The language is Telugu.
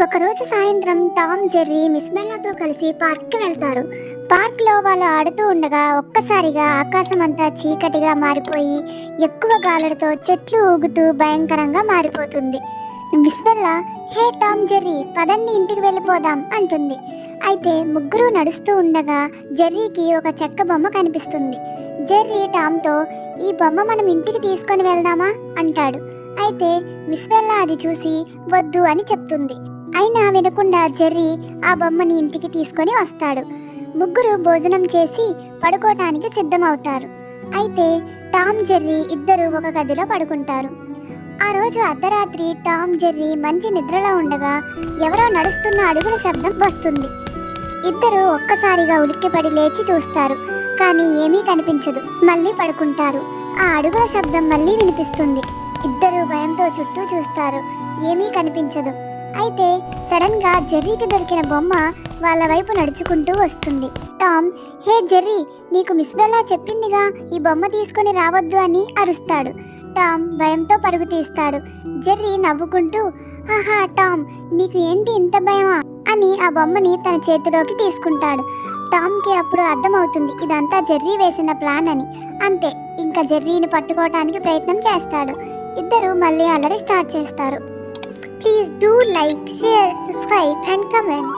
ఒకరోజు సాయంత్రం టామ్, జెర్రీ మిస్ బెల్లాతో కలిసి పార్క్కి వెళ్తారు. పార్క్లో వాళ్ళు ఆడుతూ ఉండగా ఒక్కసారిగా ఆకాశం అంతా చీకటిగా మారిపోయి ఎక్కువ గాలులతో చెట్లు ఊగుతూ భయంకరంగా మారిపోతుంది. మిస్ బెల్లా, హే టామ్, జెర్రీ, పదండి ఇంటికి వెళ్ళిపోదాం అంటుంది. అయితే ముగ్గురు నడుస్తూ ఉండగా జెర్రీకి ఒక చెక్క బొమ్మ కనిపిస్తుంది. జెర్రీ టామ్తో, ఈ బొమ్మ మనం ఇంటికి తీసుకొని వెళ్దామా అంటాడు. అయితే మిస్ బెల్లా అది చూసి వద్దు అని చెప్తుంది. అయినా వినకుండా జెర్రీ ఆ బొమ్మని ఇంటికి తీసుకొని వస్తాడు. ముగ్గురు భోజనం చేసి పడుకోవటానికి సిద్ధమవుతారు. అయితే టామ్, జెర్రీ ఇద్దరు ఒక గదిలో పడుకుంటారు. ఆ రోజు అర్ధరాత్రి టామ్, జెర్రీ మంచి నిద్రలో ఉండగా ఎవరో నడుస్తున్న అడుగుల శబ్దం వస్తుంది. ఇద్దరు ఒక్కసారిగా ఉలిక్కిపడి లేచి చూస్తారు, కానీ ఏమీ కనిపించదు. మళ్ళీ పడుకుంటారు. ఆ అడుగుల శబ్దం మళ్ళీ వినిపిస్తుంది. ఇద్దరు భయంతో చుట్టూ చూస్తారు, ఏమీ కనిపించదు. అయితే సడన్ గా జెర్రీకి దొరికిన బొమ్మ వాళ్ళ వైపు నడుచుకుంటూ వస్తుంది. టామ్, హే జెర్రీ, నీకు మిస్ బెల్లా చెప్పిందిగా ఈ బొమ్మ తీసుకొని రావద్దు అని అరుస్తాడు. టామ్ భయంతో పరుగు తీస్తాడు. జెర్రీ నవ్వుకుంటూ, ఆహా టామ్, నీకు ఏంటి ఇంత భయమా అని ఆ బొమ్మని తన చేతిలోకి తీసుకుంటాడు. టామ్కి అప్పుడు అర్థమవుతుంది ఇదంతా జెర్రీ వేసిన ప్లాన్ అని. అంతే, ఇంకా జెర్రీని పట్టుకోవటానికి ప్రయత్నం చేస్తాడు. ఇద్దరు మళ్ళీ అల్లరి స్టార్ట్ చేస్తారు. Please do like, share, subscribe and comment.